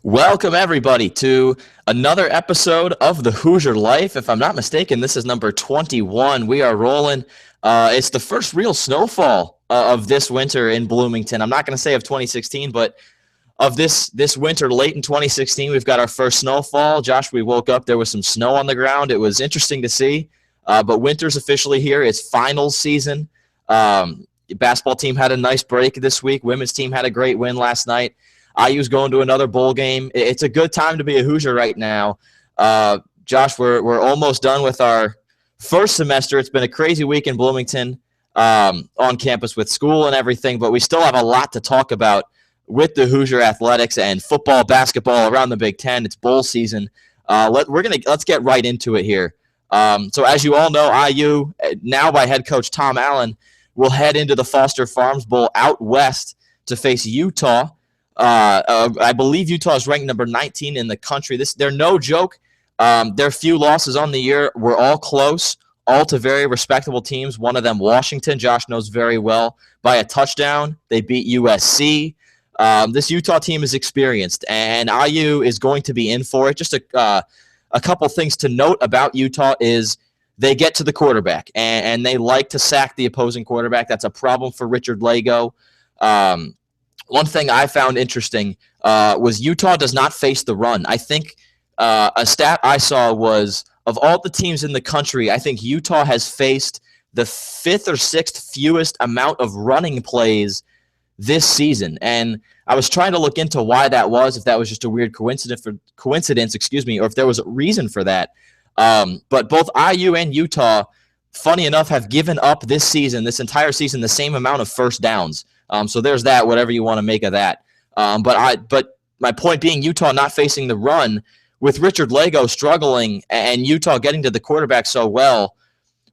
Welcome, everybody, to another episode of the Hoosier Life. If I'm not mistaken, this is number 21. We are rolling. It's the first real snowfall of this winter in Bloomington. I'm not going to say of 2016, but of this winter late in 2016, we've got our first snowfall. Josh, we woke up. There was some snow on the ground. It was interesting to see, but winter's officially here. It's finals season. Basketball team had a nice break this week. Women's team had a great win last night. IU's going to another bowl game. It's a good time to be a Hoosier right now. Josh, we're almost done with our first semester. It's been a crazy week in Bloomington on campus with school and everything, but we still have a lot to talk about with the Hoosier athletics and football, basketball around the Big Ten. It's bowl season. Let's get right into it here. So as you all know, IU, now by head coach Tom Allen, will head into the Foster Farms Bowl out west to face Utah. I believe Utah is ranked number 19 in the country. They're no joke. Their few losses on the year were all close, all to very respectable teams. One of them, Washington, Josh knows very well, by a touchdown. They beat USC. This Utah team is experienced, and IU is going to be in for it. Just a couple things to note about Utah is they get to the quarterback, and they like to sack the opposing quarterback. That's a problem for Richard Lago. One thing I found interesting was Utah does not face the run. I think a stat I saw was of all the teams in the country, I think Utah has faced the fifth or sixth fewest amount of running plays this season. And I was trying to look into why that was, if that was just a weird coincidence, or if there was a reason for that. But both IU and Utah, funny enough, have given up this entire season, the same amount of first downs. So there's that, whatever you want to make of that. But my point being, Utah not facing the run, with Richard Lago struggling and Utah getting to the quarterback so well,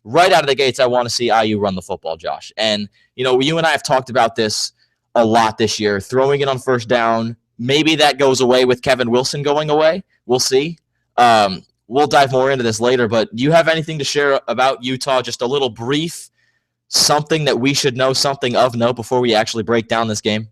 right out of the gates, I want to see IU run the football, Josh. And, you and I have talked about this a lot this year, throwing it on first down. Maybe that goes away with Kevin Wilson going away. We'll see. We'll dive more into this later, but do you have anything to share about Utah? Just a little brief, something that we should know, something of note before we actually break down this game?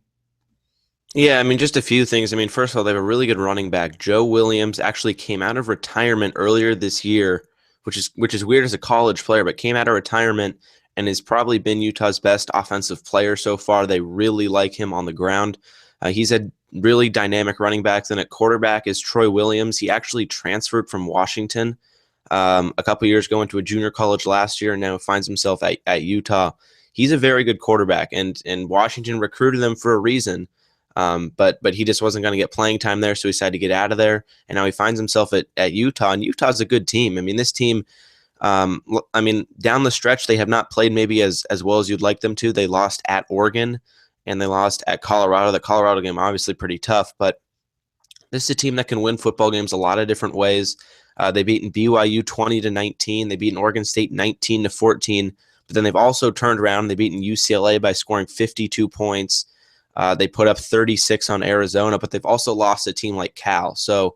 Yeah, just a few things. First of all, they have a really good running back. Joe Williams actually came out of retirement earlier this year, which is weird as a college player, but came out of retirement and has probably been Utah's best offensive player so far. They really like him on the ground. He's had really dynamic running backs, and at quarterback is Troy Williams. He actually transferred from Washington a couple years ago, into a junior college last year, and now finds himself at Utah. He's a very good quarterback, and Washington recruited him for a reason. But he just wasn't going to get playing time there, so he decided to get out of there, and now he finds himself at Utah, and Utah's a good team. This team, down the stretch, they have not played maybe as well as you'd like them to. They lost at Oregon, and they lost at Colorado. The Colorado game, obviously pretty tough, but this is a team that can win football games a lot of different ways. They beaten BYU 20-19. They beaten Oregon State 19-14, but then they've also turned around and they've beaten UCLA by scoring 52 points. They put up 36 on Arizona, but they've also lost a team like Cal. So,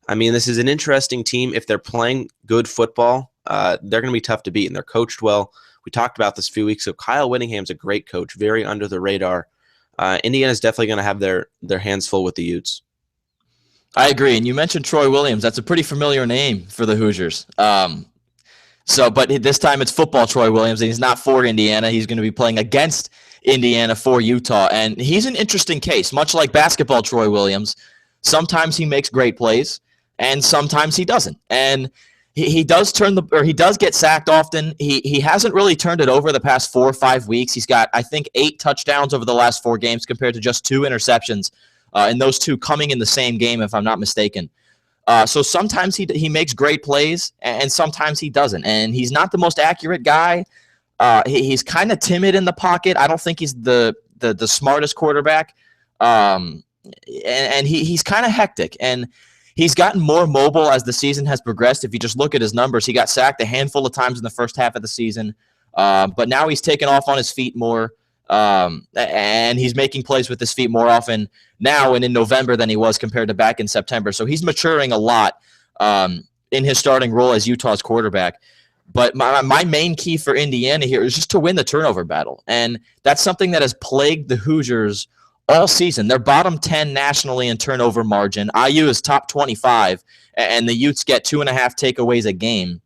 this is an interesting team. If they're playing good football, they're going to be tough to beat, and they're coached well. We talked about this a few weeks ago. Kyle Whittingham's a great coach, very under the radar. Indiana's definitely going to have their hands full with the Utes. I agree. And you mentioned Troy Williams. That's a pretty familiar name for the Hoosiers. But this time it's football Troy Williams, and he's not for Indiana. He's going to be playing against Indiana for Utah. And he's an interesting case, much like basketball Troy Williams. Sometimes he makes great plays, and sometimes he doesn't. And he does get sacked often. He hasn't really turned it over the past 4 or 5 weeks. He's got, I think, 8 touchdowns over the last 4 games compared to just 2 interceptions. And those 2 coming in the same game, if I'm not mistaken. So sometimes he makes great plays, and sometimes he doesn't. And he's not the most accurate guy. He's kind of timid in the pocket. I don't think he's the smartest quarterback. And he's kind of hectic. And he's gotten more mobile as the season has progressed. If you just look at his numbers, he got sacked a handful of times in the first half of the season. But now he's taken off on his feet more. And he's making plays with his feet more often now and in November than he was compared to back in September. So he's maturing a lot in his starting role as Utah's quarterback. But my main key for Indiana here is just to win the turnover battle. And that's something that has plagued the Hoosiers all season. They're bottom 10 nationally in turnover margin. IU is top 25, and the Utes get 2.5 takeaways a game.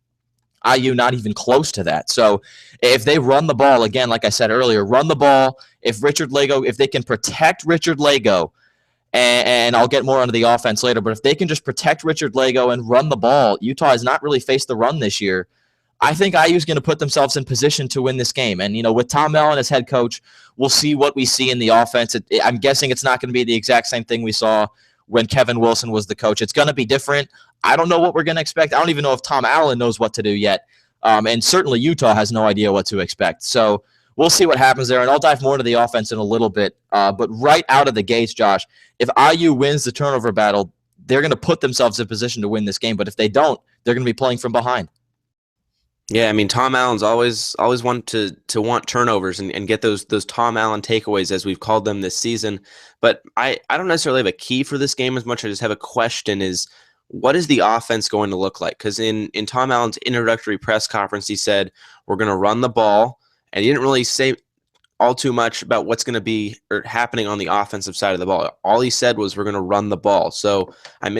IU not even close to that. So if they run the ball, again, like I said earlier, run the ball. If they can protect Richard Lago, and I'll get more onto the offense later, but if they can just protect Richard Lago and run the ball, Utah has not really faced the run this year. I think IU is going to put themselves in position to win this game. And, with Tom Allen as head coach, we'll see what we see in the offense. I'm guessing it's not going to be the exact same thing we saw when Kevin Wilson was the coach. It's going to be different. I don't know what we're going to expect. I don't even know if Tom Allen knows what to do yet. And certainly Utah has no idea what to expect. So we'll see what happens there. And I'll dive more into the offense in a little bit. But right out of the gates, Josh, if IU wins the turnover battle, they're going to put themselves in position to win this game. But if they don't, they're going to be playing from behind. Yeah, I mean, Tom Allen's always want to want turnovers and get those Tom Allen takeaways, as we've called them this season. But I don't necessarily have a key for this game as much. I just have a question: is what is the offense going to look like? Because in Tom Allen's introductory press conference, he said we're going to run the ball, and he didn't really say all too much about what's going to be happening on the offensive side of the ball. All he said was we're going to run the ball. So I'm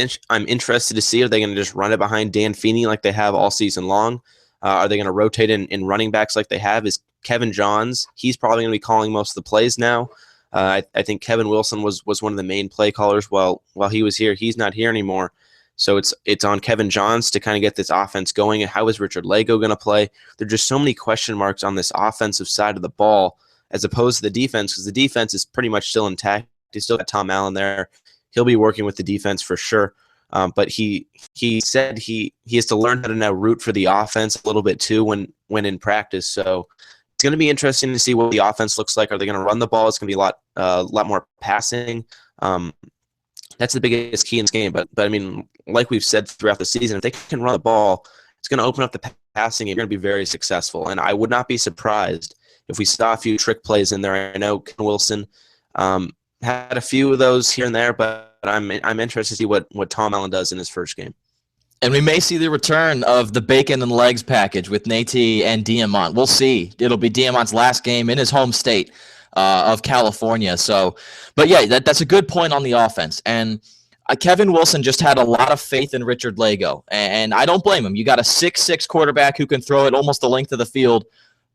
interested to see, are they going to just run it behind Dan Feeney like they have all season long? Are they going to rotate in running backs like they have? Is Kevin Johns, he's probably going to be calling most of the plays now. I think Kevin Wilson was one of the main play callers while he was here. He's not here anymore. So it's on Kevin Johns to kind of get this offense going. And how is Richard Lago going to play? There are just so many question marks on this offensive side of the ball as opposed to the defense, because the defense is pretty much still intact. He's still got Tom Allen there. He'll be working with the defense for sure. But he said he has to learn how to now root for the offense a little bit too when in practice. So it's going to be interesting to see what the offense looks like. Are they going to run the ball? It's going to be a lot more passing. That's the biggest key in this game. But I mean, like we've said throughout the season, if they can run the ball, it's going to open up the passing game. You're going to be very successful. And I would not be surprised if we saw a few trick plays in there. I know Ken Wilson had a few of those here and there, but I'm interested to see what Tom Allen does in his first game. And we may see the return of the bacon and legs package with Nate and Diamont. We'll see. It'll be Diamant's last game in his home state of California. So, but yeah, that's a good point on the offense. And Kevin Wilson just had a lot of faith in Richard Lago, and I don't blame him. You got a 6'6" quarterback who can throw it almost the length of the field,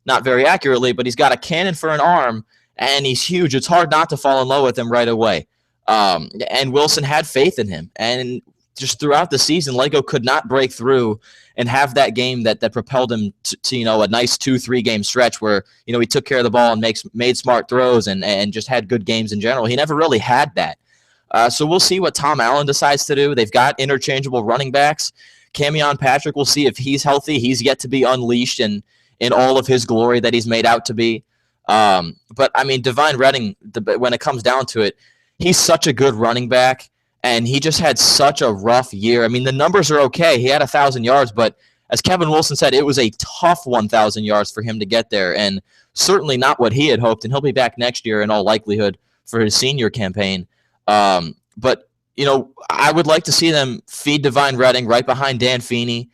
not very accurately, but he's got a cannon for an arm, and he's huge. It's hard not to fall in love with him right away. And Wilson had faith in him. And just throughout the season, Lago could not break through and have that game that propelled him to a nice 2-3 game stretch where, he took care of the ball and made smart throws and just had good games in general. He never really had that. So we'll see what Tom Allen decides to do. They've got interchangeable running backs. Camion Patrick, we'll see if he's healthy. He's yet to be unleashed in all of his glory that he's made out to be. But, I mean, Divine Redding, when it comes down to it, he's such a good running back, and he just had such a rough year. I mean, the numbers are okay. He had 1,000 yards, but as Kevin Wilson said, it was a tough 1,000 yards for him to get there, and certainly not what he had hoped, and he'll be back next year in all likelihood for his senior campaign. But, I would like to see them feed Divine Redding right behind Dan Feeney,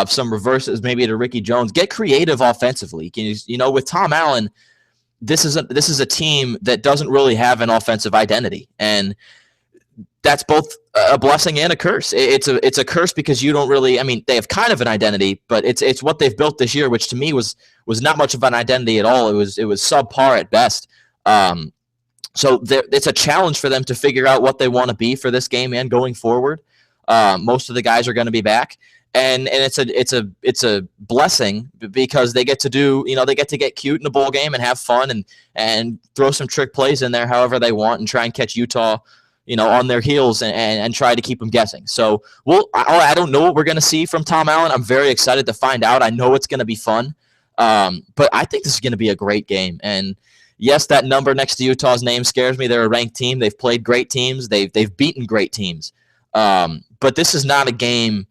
some reverses maybe to Ricky Jones. Get creative offensively. With Tom Allen, this is a team that doesn't really have an offensive identity, and that's both a blessing and a curse. It's a curse because you don't really. I mean, they have kind of an identity, but it's what they've built this year, which to me was not much of an identity at all. It was subpar at best. So it's a challenge for them to figure out what they want to be for this game and going forward. Most of the guys are going to be back. And it's a blessing because they get to get cute in a bowl game and have fun and throw some trick plays in there however they want and try and catch Utah, on their heels and try to keep them guessing. So I don't know what we're going to see from Tom Allen. I'm very excited to find out. I know it's going to be fun, but I think this is going to be a great game. And yes, that number next to Utah's name scares me. They're a ranked team. They've played great teams. They've beaten great teams. But this is not a game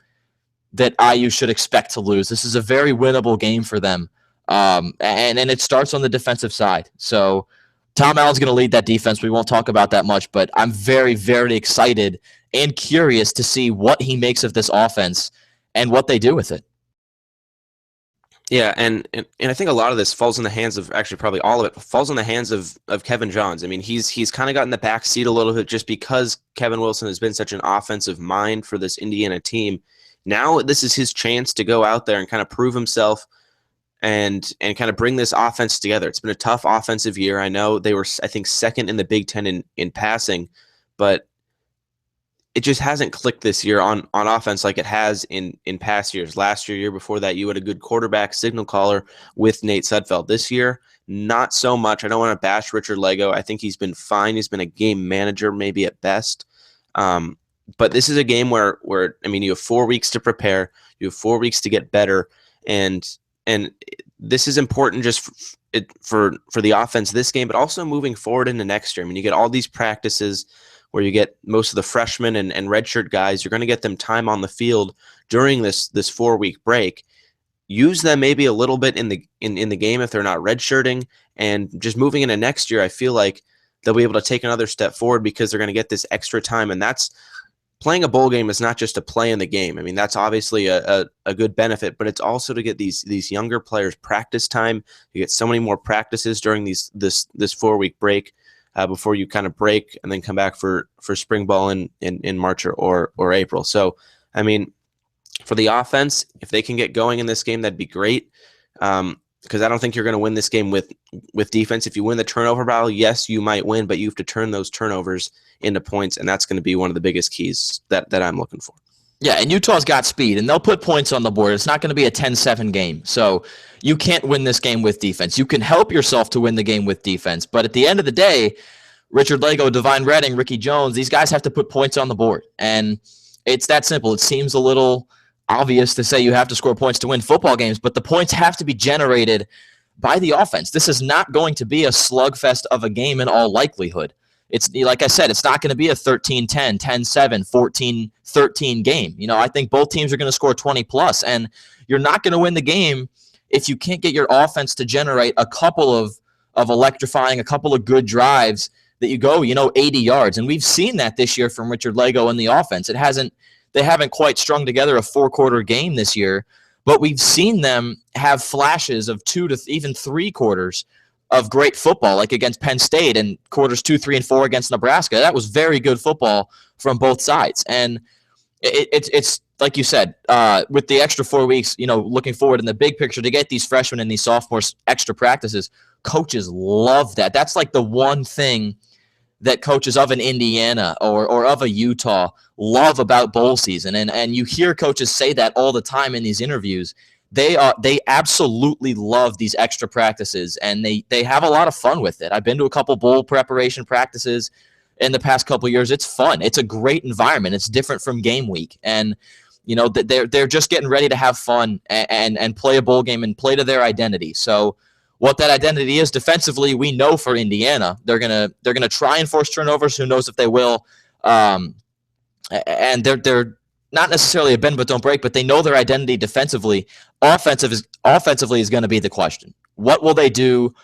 that IU should expect to lose. This is a very winnable game for them. And it starts on the defensive side. So Tom Allen's going to lead that defense. We won't talk about that much, but I'm very, very excited and curious to see what he makes of this offense and what they do with it. Yeah, and I think a lot of this falls in the hands of, actually probably all of it falls in the hands of Kevin Johns. I mean, he's kind of gotten the back seat a little bit just because Kevin Wilson has been such an offensive mind for this Indiana team. Now this is his chance to go out there and kind of prove himself and kind of bring this offense together. It's been a tough offensive year. I know they were, I think, second in the Big Ten in passing, but it just hasn't clicked this year on offense like it has in past years. Last year, year before that, you had a good quarterback signal caller with Nate Sudfeld. This year, not so much. I don't want to bash Richard Lego. I think he's been fine. He's been a game manager, maybe at best. But this is a game where I mean, you have 4 weeks to prepare. You have 4 weeks to get better, and this is important just for the offense this game, but also moving forward into next year. I mean, you get all these practices where you get most of the freshmen and redshirt guys. You're going to get them time on the field during this 4 week break. Use them maybe a little bit in the game if they're not redshirting, and just moving into next year, I feel like they'll be able to take another step forward because they're going to get this extra time. And that's, playing a bowl game is not just to play in the game. I mean, that's obviously a good benefit, but it's also to get these younger players practice time. You get so many more practices during this 4 week break before you kind of break and then come back for spring ball in March or April. So, I mean, for the offense, if they can get going in this game, that'd be great. Because I don't think you're going to win this game with defense. If you win the turnover battle, yes, you might win, but you have to turn those turnovers into points, and that's going to be one of the biggest keys that I'm looking for. Yeah, and Utah's got speed, and they'll put points on the board. It's not going to be a 10-7 game, so you can't win this game with defense. You can help yourself to win the game with defense, but at the end of the day, Richard Lego, Divine Redding, Ricky Jones, these guys have to put points on the board, and it's that simple. It seems a little obvious to say you have to score points to win football games, but the points have to be generated by the offense. This is not going to be a slugfest of a game in all likelihood. It's like I said, it's not going to be a 13-10, 10-7, 14-13 game. You know, I think both teams are going to score 20 plus, and you're not going to win the game if you can't get your offense to generate a couple of electrifying, a couple of good drives that you go, 80 yards. And we've seen that this year from Richard Lego and the offense. They haven't quite strung together a 4-quarter game this year, but we've seen them have flashes of 2 to even 3 quarters of great football, like against Penn State and quarters 2, 3, and 4 against Nebraska. That was very good football from both sides. And it's like you said, with the extra 4 weeks, looking forward in the big picture to get these freshmen and these sophomores extra practices, coaches love that. That's like the one thing that coaches of an Indiana or of a Utah love about bowl season. And you hear coaches say that all the time in these interviews. They absolutely love these extra practices, and they have a lot of fun with it. I've been to a couple bowl preparation practices in the past couple of years. It's fun. It's a great environment. It's different from game week. And, they're just getting ready to have fun and play a bowl game and play to their identity. So what that identity is defensively, we know for Indiana, they're gonna try and force turnovers. Who knows if they will? And they're not necessarily a bend but don't break, but they know their identity defensively. Offensively is going to be the question. What will they do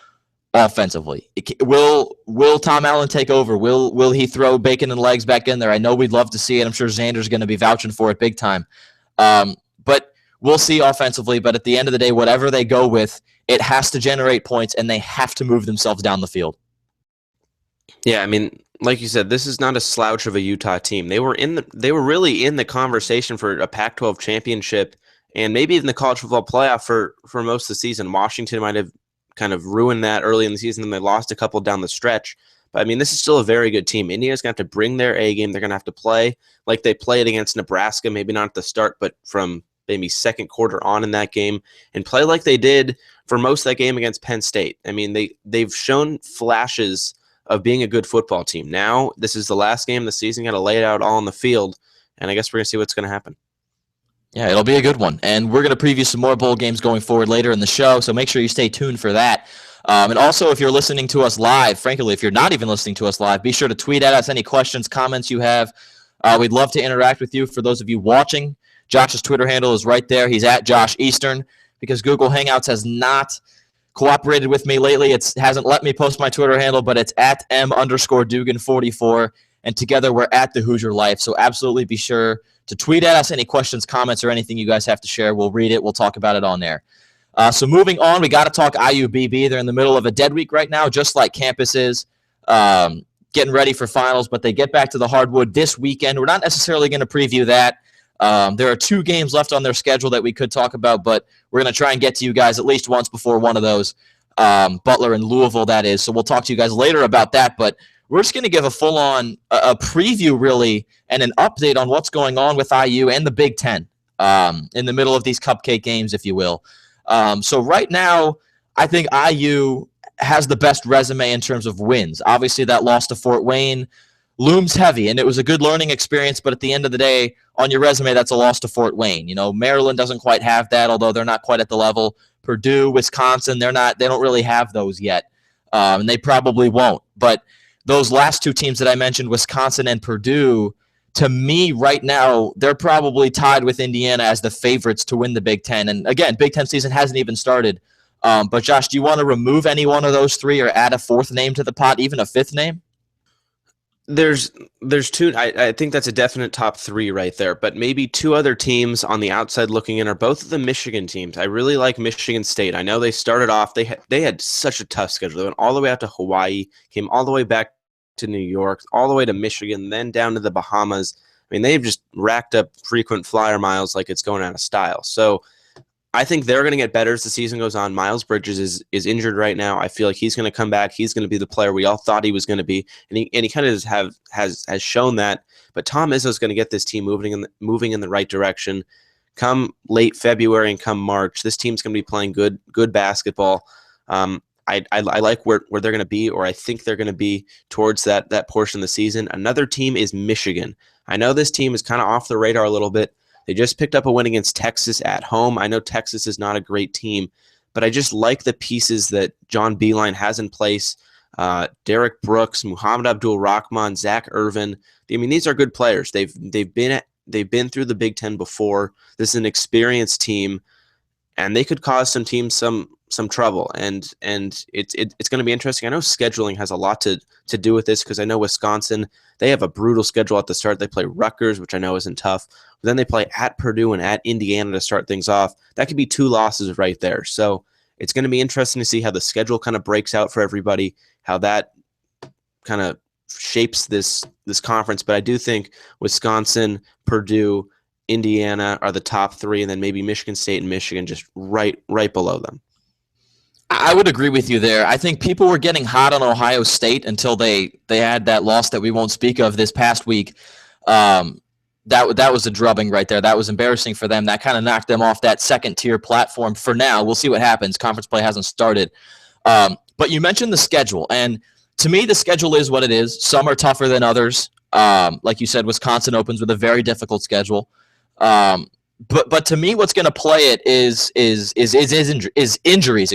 offensively? Will Tom Allen take over? Will he throw bacon and legs back in there? I know we'd love to see it. I'm sure Xander's going to be vouching for it big time. But we'll see offensively. But at the end of the day, whatever they go with, it has to generate points, and they have to move themselves down the field. Yeah, I mean, like you said, this is not a slouch of a Utah team. They were really in the conversation for a Pac-12 championship and maybe even the college football playoff for most of the season. Washington might have kind of ruined that early in the season, and they lost a couple down the stretch. But, I mean, this is still a very good team. Indiana's going to have to bring their A game. They're going to have to play like they played against Nebraska, maybe not at the start, but from maybe second quarter on in that game, and play like they did for most of that game against Penn State. I mean, they've shown flashes of being a good football team. Now, this is the last game of the season. Got to lay it out all on the field, and I guess we're going to see what's going to happen. Yeah, it'll be a good one. And we're going to preview some more bowl games going forward later in the show, so make sure you stay tuned for that. And also, if you're listening to us live, frankly, if you're not even listening to us live, be sure to tweet at us any questions, comments you have. We'd love to interact with you. For those of you watching, Josh's Twitter handle is right there. He's at Josh Eastern, because Google Hangouts has not cooperated with me lately. It hasn't let me post my Twitter handle, but it's at M_Dugan44. And together we're at the Hoosier Life. So absolutely be sure to tweet at us any questions, comments, or anything you guys have to share. We'll read it. We'll talk about it on there. So moving on, we got to talk IUBB. They're in the middle of a dead week right now, just like campus is, getting ready for finals, but they get back to the hardwood this weekend. We're not necessarily going to preview that. There are 2 games left on their schedule that we could talk about, but we're going to try and get to you guys at least once before one of those. Butler and Louisville, that is. So we'll talk to you guys later about that, but we're just going to give a full-on a preview, really, and an update on what's going on with IU and the Big Ten in the middle of these cupcake games, if you will. So right now, I think IU has the best resume in terms of wins. Obviously, that loss to Fort Wayne looms heavy, and it was a good learning experience, but at the end of the day, on your resume, that's a loss to Fort Wayne. You know, Maryland doesn't quite have that, although they're not quite at the level. Purdue, Wisconsin, they don't really have those yet, and they probably won't. But those last 2 teams that I mentioned, Wisconsin and Purdue, to me right now, they're probably tied with Indiana as the favorites to win the Big Ten. And again, Big Ten season hasn't even started. But Josh, do you want to remove any one of those 3 or add a 4th name to the pot, even a 5th name? There's 2. I think that's a definite top 3 right there, but maybe 2 other teams on the outside looking in are both of the Michigan teams. I really like Michigan State. I know they started off, they had such a tough schedule. They went all the way out to Hawaii, came all the way back to New York, all the way to Michigan, then down to the Bahamas. I mean, they've just racked up frequent flyer miles like it's going out of style. So I think they're going to get better as the season goes on. Miles Bridges is injured right now. I feel like he's going to come back. He's going to be the player we all thought he was going to be, and he kind of has shown that. But Tom Izzo is going to get this team moving in the right direction. Come late February and come March, this team's going to be playing good basketball. I like where they're going to be, or I think they're going to be towards that portion of the season. Another team is Michigan. I know this team is kind of off the radar a little bit. They just picked up a win against Texas at home. I know Texas is not a great team, but I just like the pieces that John Beilein has in place. Derek Brooks, Muhammad Abdul-Rahman, Zach Irvin. I mean, these are good players. They've been through the Big Ten before. This is an experienced team, and they could cause some teams some trouble. And it's going to be interesting. I know scheduling has a lot to do with this, because I know Wisconsin, they have a brutal schedule at the start. They play Rutgers, which I know isn't tough. But then they play at Purdue and at Indiana to start things off. That could be 2 losses right there. So it's going to be interesting to see how the schedule kind of breaks out for everybody, how that kind of shapes this conference. But I do think Wisconsin, Purdue, Indiana are the top 3, and then maybe Michigan State and Michigan just right below them. I would agree with you there. I think people were getting hot on Ohio State until they had that loss that we won't speak of this past week. That was a drubbing right there. That was embarrassing for them. That kind of knocked them off that second-tier platform for now. We'll see what happens. Conference play hasn't started. But you mentioned the schedule, and to me, the schedule is what it is. Some are tougher than others. Like you said, Wisconsin opens with a very difficult schedule. But to me, what's going to play it is injuries,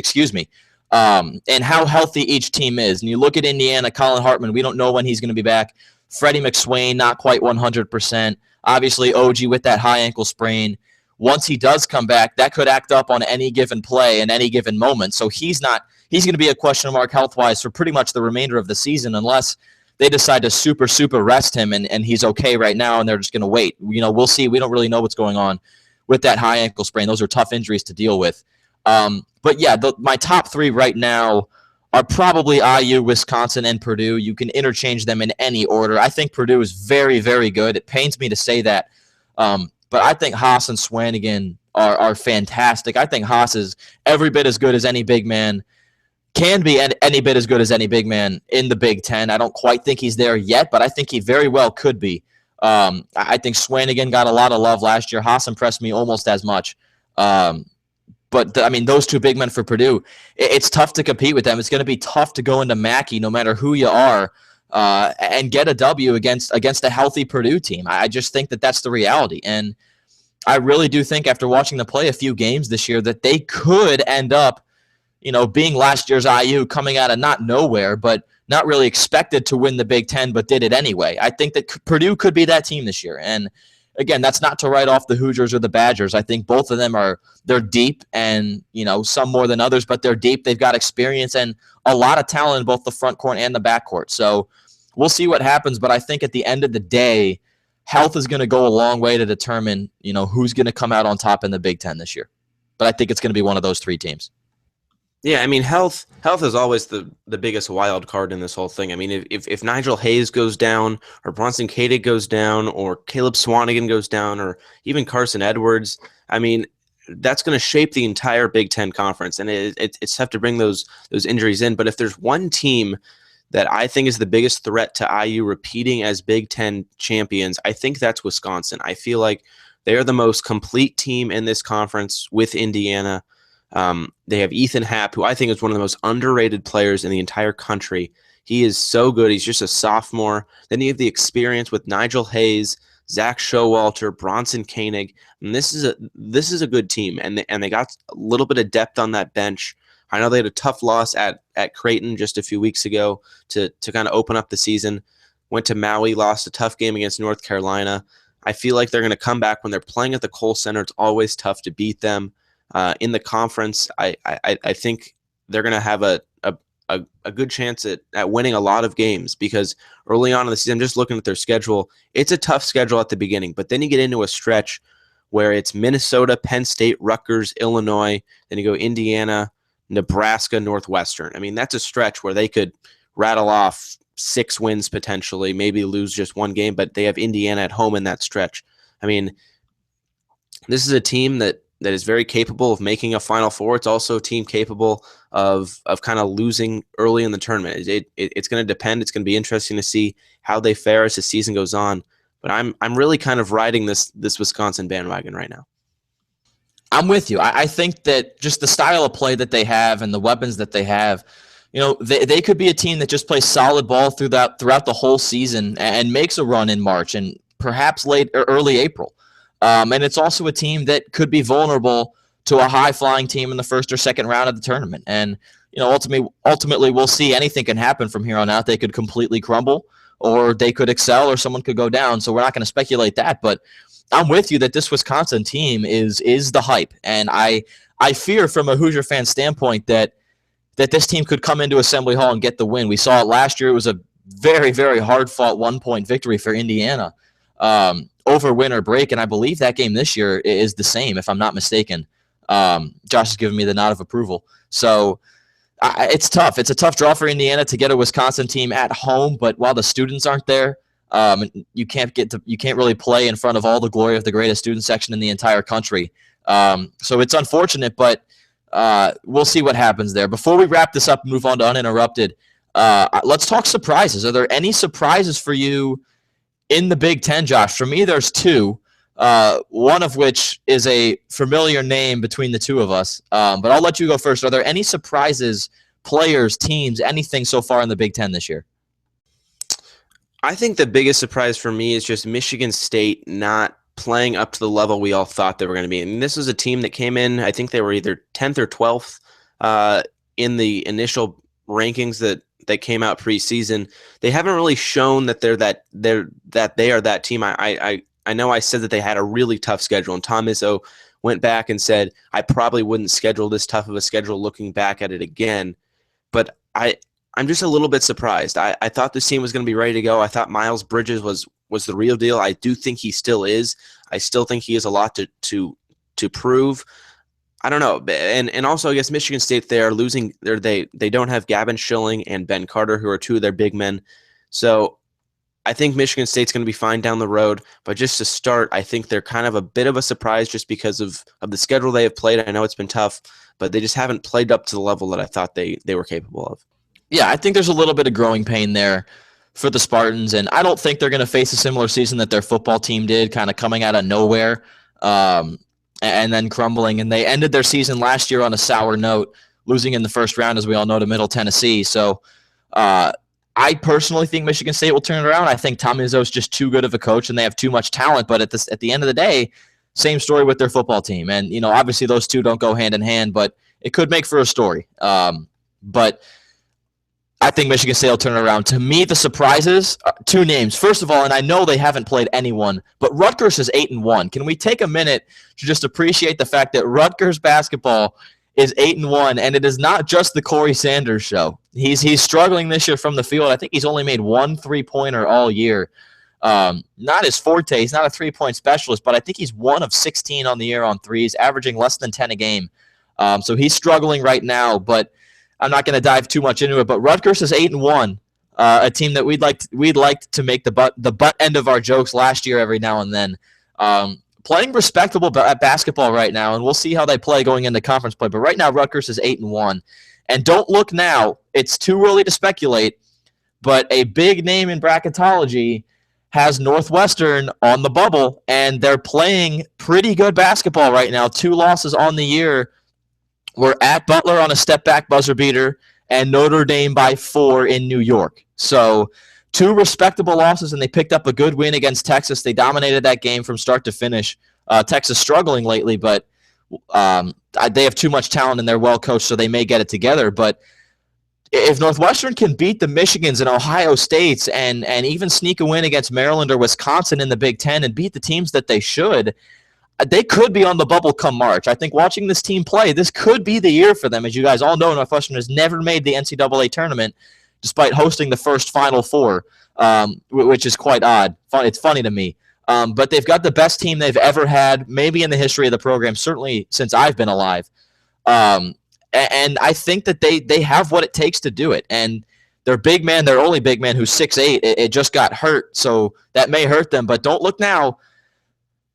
and how healthy each team is. And you look at Indiana, Colin Hartman, we don't know when he's going to be back. Freddie McSwain, not quite 100%. Obviously, OG with that high ankle sprain. Once he does come back, that could act up on any given play in any given moment. So he's going to be a question mark health-wise for pretty much the remainder of the season, unless they decide to super rest him and he's okay right now and they're just going to wait. We'll see. We don't really know what's going on with that high ankle sprain. Those are tough injuries to deal with. But yeah, my top 3 right now are probably IU, Wisconsin, and Purdue. You can interchange them in any order. I think Purdue is very, very good. It pains me to say that. But I think Haas and Swanigan are fantastic. I think Haas is every bit as good as any big man can be, and any bit as good as any big man in the Big Ten. I don't quite think he's there yet, but I think he very well could be. I think Swanigan got a lot of love last year. Haas impressed me almost as much. But those 2 big men for Purdue, it's tough to compete with them. It's going to be tough to go into Mackey, no matter who you are, and get a W against a healthy Purdue team. I just think that that's the reality. And I really do think after watching them play a few games this year that they could end up, being last year's IU, coming out of not nowhere, but not really expected to win the Big Ten, but did it anyway. I think that Purdue could be that team this year. And again, that's not to write off the Hoosiers or the Badgers. I think both of them they're deep, and some more than others, but they're deep. They've got experience and a lot of talent in both the front court and the back court. So we'll see what happens. But I think at the end of the day, health is going to go a long way to determine who's going to come out on top in the Big Ten this year. but I think it's going to be one of those three teams. Yeah, I mean, health is always the biggest wild card in this whole thing. I mean, if Nigel Hayes goes down, or Bronson Koenig goes down, or Caleb Swanigan goes down, or even Carson Edwards, I mean, that's going to shape the entire Big Ten conference, and it's tough to bring those injuries in. But if there's one team that I think is the biggest threat to IU repeating as Big Ten champions, I think that's Wisconsin. I feel like they are the most complete team in this conference with Indiana. They have Ethan Happ, who I think is one of the most underrated players in the entire country. He is so good. He's just a sophomore. Then you have the experience with Nigel Hayes, Zach Showalter, Bronson Koenig. And this is a good team, and they got a little bit of depth on that bench. I know they had a tough loss at Creighton just a few weeks ago to kind of open up the season. Went to Maui, lost a tough game against North Carolina. I feel like they're going to come back when they're playing at the Kohl Center. It's always tough to beat them. In the conference, I think they're going to have a good chance at winning a lot of games, because early on in the season, I'm just looking at their schedule. It's a tough schedule at the beginning, but then you get into a stretch where it's Minnesota, Penn State, Rutgers, Illinois, then you go Indiana, Nebraska, Northwestern. I mean, that's a stretch where they could rattle off 6 wins potentially, maybe lose just one game, but they have Indiana at home in that stretch. I mean, this is a team that is very capable of making a Final Four. It's also a team capable of kind of losing early in the tournament. It's going to depend. It's going to be interesting to see how they fare as the season goes on. But I'm really kind of riding this Wisconsin bandwagon right now. I'm with you. I think that just the style of play that they have and the weapons that they have, they could be a team that just plays solid ball throughout the whole season and makes a run in March and perhaps late or early April. And it's also a team that could be vulnerable to a high-flying team in the first or second round of the tournament. And ultimately, we'll see. Anything can happen from here on out. They could completely crumble, or they could excel, or someone could go down. So we're not going to speculate that. But I'm with you that this Wisconsin team is the hype, and I fear from a Hoosier fan standpoint that this team could come into Assembly Hall and get the win. We saw it last year. It was a very, very hard-fought 1-point victory for Indiana over winter break, and I believe that game this year is the same, if I'm not mistaken. Josh is giving me the nod of approval. So it's tough. It's a tough draw for Indiana to get a Wisconsin team at home, but while the students aren't there, you can't really play in front of all the glory of the greatest student section in the entire country. So it's unfortunate, but we'll see what happens there. Before we wrap this up and move on to Uninterrupted, let's talk surprises. Are there any surprises for you in the Big Ten, Josh? For me, there's 2, one of which is a familiar name between the two of us. But I'll let you go first. Are there any surprises, players, teams, anything so far in the Big Ten this year? I think the biggest surprise for me is just Michigan State not playing up to the level we all thought they were going to be. I mean, this was a team that came in, I think they were either 10th or 12th in the initial rankings that came out preseason. They haven't really shown that they are that team. I know I said that they had a really tough schedule, and Tom Izzo went back and said I probably wouldn't schedule this tough of a schedule looking back at it again. But I'm just a little bit surprised. I thought this team was going to be ready to go. I thought Miles Bridges was the real deal. I do think he still is. I still think he has a lot to prove. I don't know. And also, I guess Michigan State, they don't have Gavin Schilling and Ben Carter, who are 2 of their big men. So I think Michigan State's going to be fine down the road. But just to start, I think they're kind of a bit of a surprise just because of the schedule they have played. I know it's been tough, but they just haven't played up to the level that I thought they were capable of. Yeah, I think there's a little bit of growing pain there for the Spartans, and I don't think they're going to face a similar season that their football team did, kind of coming out of nowhere. And then crumbling. And they ended their season last year on a sour note, losing in the first round, as we all know, to Middle Tennessee. So I personally think Michigan State will turn it around. I think Tom Izzo is just too good of a coach, and they have too much talent. But at the end of the day, same story with their football team. And, obviously those two don't go hand in hand, but it could make for a story. But I think Michigan State will turn it around. To me, the surprises, 2 names. First of all, and I know they haven't played anyone, but Rutgers is 8-1. Can we take a minute to just appreciate the fact that Rutgers basketball is 8-1, and it is not just the Corey Sanders show. He's struggling this year from the field. I think he's only made 1 3-pointer all year. Not his forte. He's not a three-point specialist, but I think he's 1 of 16 on the year on threes, averaging less than 10 a game. So he's struggling right now, but I'm not going to dive too much into it. But Rutgers is 8-1, a team that we'd like to make the butt end of our jokes last year every now and then. Playing respectable basketball right now, and we'll see how they play going into conference play. But right now, Rutgers is 8-1, and don't look now. It's too early to speculate, but a big name in bracketology has Northwestern on the bubble, and they're playing pretty good basketball right now. 2 losses on the year. We're at Butler on a step-back buzzer beater, and Notre Dame by 4 in New York. So 2 respectable losses, and they picked up a good win against Texas. They dominated that game from start to finish. Texas struggling lately, but they have too much talent, and they're well-coached, so they may get it together. But if Northwestern can beat the Michigans and Ohio States and even sneak a win against Maryland or Wisconsin in the Big Ten and beat the teams that they should, they could be on the bubble come March. I think watching this team play, this could be the year for them. As you guys all know, Northwestern has never made the NCAA tournament despite hosting the first Final Four, which is quite odd. It's funny to me. But they've got the best team they've ever had, maybe in the history of the program, certainly since I've been alive. And I think that they have what it takes to do it. And their big man, their only big man, who's 6'8", it just got hurt, so that may hurt them. But don't look now.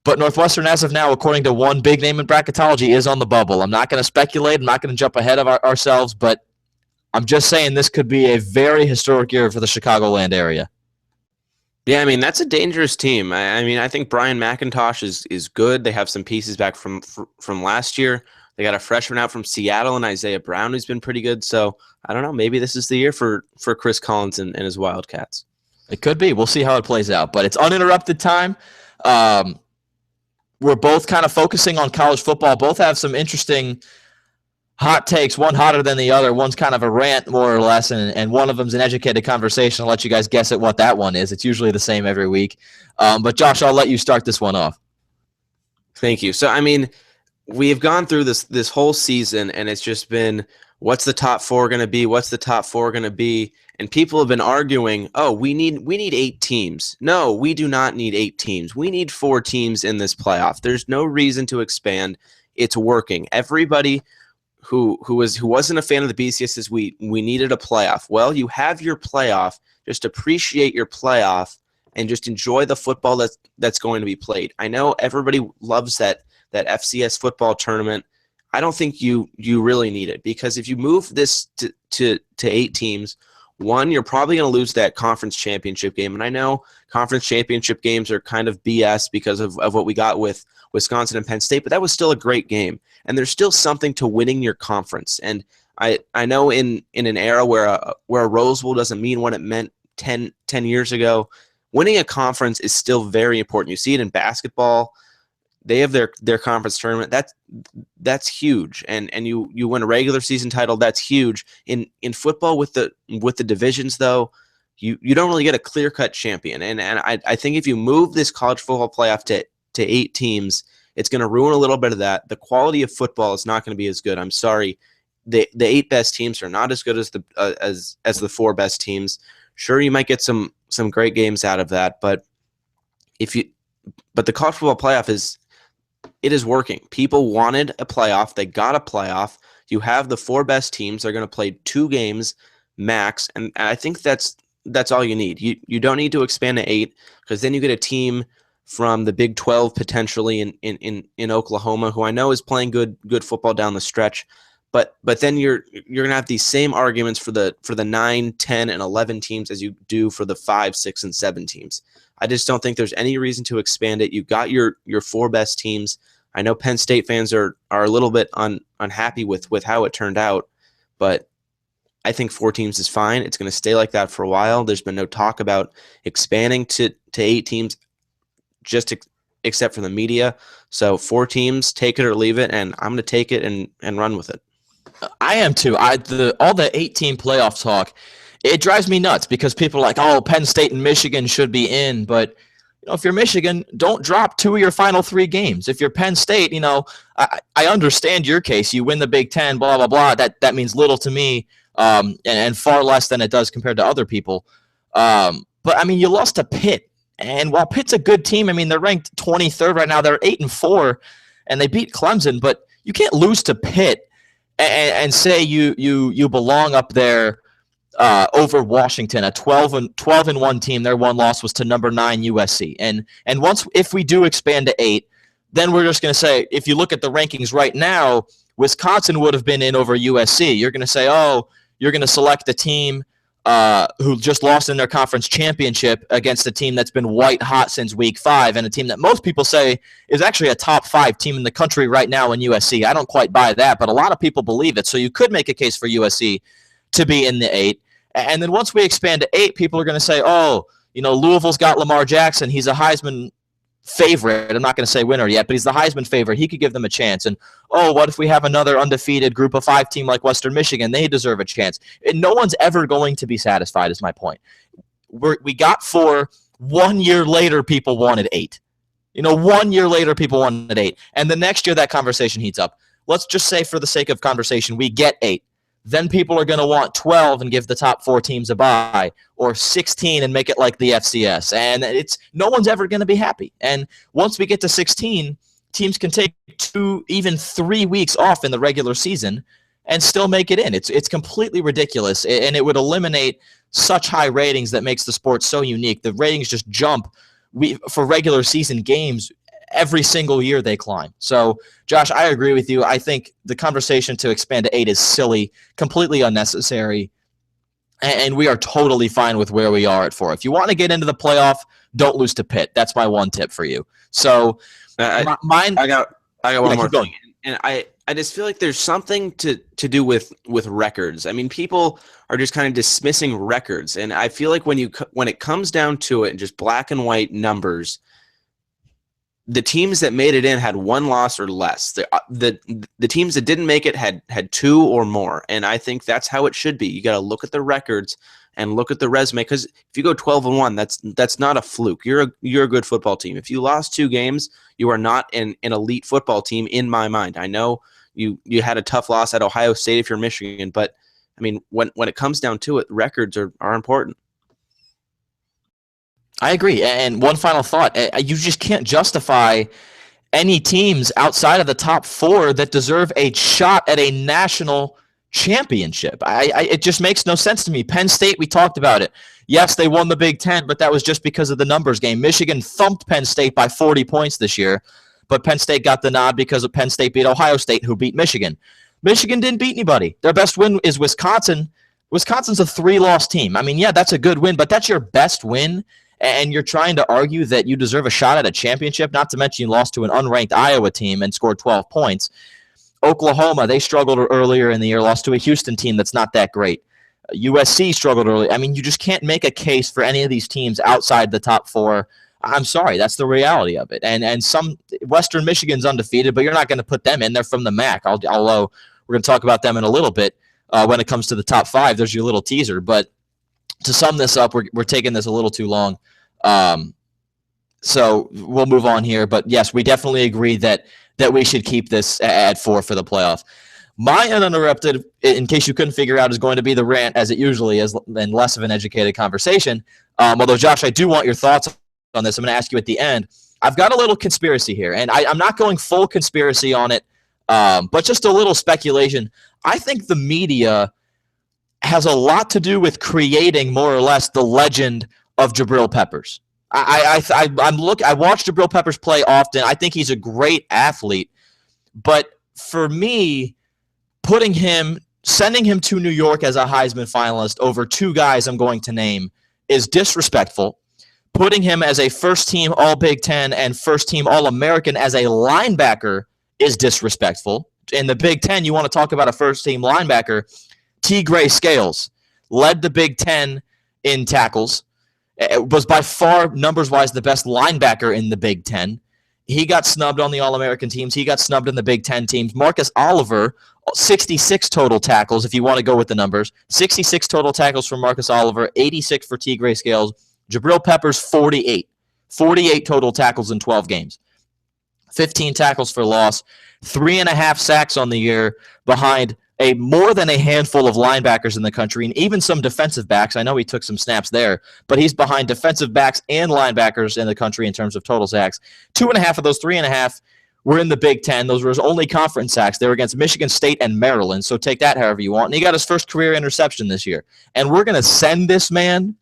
But Northwestern, as of now, according to one big name in bracketology, is on the bubble. I'm not going to speculate. I'm not going to jump ahead of ourselves, but I'm just saying this could be a very historic year for the Chicagoland area. Yeah, I mean, that's a dangerous team. I mean, I think Brian McIntosh is good. They have some pieces back from last year. They got a freshman out from Seattle and Isaiah Brown, who's been pretty good. So, I don't know. Maybe this is the year for Chris Collins and his Wildcats. It could be. We'll see how it plays out. But it's uninterrupted time. We're both kind of focusing on college football. Both have some interesting hot takes, one hotter than the other. One's kind of a rant, more or less, and one of them's an educated conversation. I'll let you guys guess at what that one is. It's usually the same every week. But, Josh, I'll let you start this one off. Thank you. So, I mean, we've gone through this whole season, and it's just been, what's the top 4 going to be? What's the top 4 going to be? And people have been arguing, oh, we need 8 teams. No, we do not need 8 teams. We need 4 teams in this playoff. There's no reason to expand. It's working. Everybody who wasn't a fan of the BCS says we needed a playoff. Well, you have your playoff. Just appreciate your playoff and just enjoy the football that's going to be played. I know everybody loves that FCS football tournament. I don't think you really need it, because if you move this to 8 teams, one, you're probably going to lose that conference championship game. And I know conference championship games are kind of BS because of what we got with Wisconsin and Penn State, but that was still a great game. And there's still something to winning your conference. And I know in an era where a Rose Bowl doesn't mean what it meant 10 years ago, winning a conference is still very important. You see it in basketball. They have their conference tournament. That's huge, and you win a regular season title. That's huge. In football with the divisions, though, you don't really get a clear-cut champion. And I think if you move this college football playoff to 8 teams, it's going to ruin a little bit of that. The quality of football is not going to be as good. I'm sorry, the 8 best teams are not as good as the 4 best teams. Sure, you might get some great games out of that, but the college football playoff is working. People wanted a playoff. They got a playoff. You have the 4 best teams. They're going to play 2 games max, and I think that's all you need. You don't need to expand to 8, because then you get a team from the Big 12 potentially in Oklahoma, who I know is playing good football down the stretch. But then you're going to have these same arguments for the 9, 10, and 11 teams as you do for the 5, 6, and 7 teams. I just don't think there's any reason to expand it. You've got your 4 best teams. I know Penn State fans are a little bit unhappy with how it turned out, but I think 4 teams is fine. It's going to stay like that for a while. There's been no talk about expanding to 8 teams, except for the media. So 4 teams, take it or leave it, and I'm going to take it and run with it. I am too. All the 8-team playoff talk, it drives me nuts, because people are like, oh, Penn State and Michigan should be in. But if you're Michigan, don't drop 2 of your final 3 games. If you're Penn State, I understand your case. You win the Big Ten, blah, blah, blah. That means little to me, and far less than it does compared to other people. But, I mean, you lost to Pitt And while Pitt's a good team, I mean, they're ranked 23rd right now. They're 8-4, and they beat Clemson. But you can't lose to Pitt and say you belong up there over Washington, a 12-1 team. Their one loss was to number 9 USC. And once if we do expand to 8, then we're just going to say, if you look at the rankings right now, Wisconsin would have been in over USC. You're going to say, oh, you're going to select the team who just lost in their conference championship against a team that's been white hot since week 5, and a team that most people say is actually a top 5 team in the country right now in USC. I don't quite buy that, but a lot of people believe it. So you could make a case for USC to be in the 8. And then once we expand to 8, people are going to say, oh, Louisville's got Lamar Jackson. He's a Heisman favorite. I'm not going to say winner yet, but he's the Heisman favorite. He could give them a chance. And, oh, what if we have another undefeated group of 5 team like Western Michigan? They deserve a chance. And no one's ever going to be satisfied is my point. We got 4. 1 year later, people wanted 8. 1 year later, people wanted 8. And the next year, that conversation heats up. Let's just say, for the sake of conversation, we get 8. Then people are going to want 12 and give the top 4 teams a bye, or 16 and make it like the FCS. And no one's ever going to be happy. And once we get to 16, teams can take 2, even 3 weeks off in the regular season and still make it in. It's completely ridiculous, and it would eliminate such high ratings that makes the sport so unique. The ratings just jump for regular season games. Every single year they climb. So, Josh, I agree with you. I think the conversation to expand to 8 is silly, completely unnecessary, and we are totally fine with where we are at 4. If you want to get into the playoff, don't lose to Pitt. That's my one tip for you. So, I got one more thing, and I just feel like there's something to do with records. I mean, people are just kind of dismissing records, and I feel like when it comes down to it, and just black and white numbers, the teams that made it in had 1 loss or less. The teams that didn't make it had 2 or more, and I think that's how it should be. You got to look at the records and look at the resume, because if you go 12-1, that's not a fluke. You're a good football team. If you lost 2 games, you are not an elite football team in my mind. I know you had a tough loss at Ohio State if you're Michigan, but I mean, when it comes down to it, records are important. I agree. And one final thought, you just can't justify any teams outside of the top 4 that deserve a shot at a national championship. It just makes no sense to me. Penn State, we talked about it. Yes, they won the Big Ten, but that was just because of the numbers game. Michigan thumped Penn State by 40 points this year, but Penn State got the nod because of Penn State beat Ohio State, who beat Michigan. Michigan didn't beat anybody. Their best win is Wisconsin. Wisconsin's a 3-loss team. I mean, yeah, that's a good win, but that's your best win, and you're trying to argue that you deserve a shot at a championship, not to mention you lost to an unranked Iowa team and scored 12 points. Oklahoma, they struggled earlier in the year, lost to a Houston team that's not that great. USC struggled early. I mean, you just can't make a case for any of these teams outside the top 4. I'm sorry, that's the reality of it. And some Western Michigan's undefeated, but you're not going to put them in. They're from the MAC. Although we're going to talk about them in a little bit when it comes to the top 5. There's your little teaser. But to sum this up, we're taking this a little too long. So we'll move on here. But yes, we definitely agree that we should keep this at 4 for the playoff. My uninterrupted, in case you couldn't figure out, is going to be the rant, as it usually is, and less of an educated conversation. Although, Josh, I do want your thoughts on this. I'm going to ask you at the end. I've got a little conspiracy here, and I'm not going full conspiracy on it, but just a little speculation. I think the media has a lot to do with creating, more or less, the legend of Jabril Peppers. I watch Jabril Peppers play often. I think he's a great athlete, but for me, sending him to New York as a Heisman finalist over 2 guys I'm going to name is disrespectful. Putting him as a first-team All-Big Ten and first-team All-American as a linebacker is disrespectful. In the Big Ten, you want to talk about a first-team linebacker. T. Gray Scales led the Big Ten in tackles. It was by far, numbers-wise, the best linebacker in the Big Ten. He got snubbed on the All-American teams. He got snubbed in the Big Ten teams. Marcus Oliver, 66 total tackles, if you want to go with the numbers. 66 total tackles for Marcus Oliver, 86 for T. Gray Scales. Jabril Peppers, 48. 48 total tackles in 12 games. 15 tackles for loss. 3.5 sacks on the year behind a more than a handful of linebackers in the country and even some defensive backs. I know he took some snaps there, but he's behind defensive backs and linebackers in the country in terms of total sacks. 2.5 of those 3.5 were in the Big Ten. Those were his only conference sacks. They were against Michigan State and Maryland, so take that however you want. And he got his first career interception this year. And we're going to send this man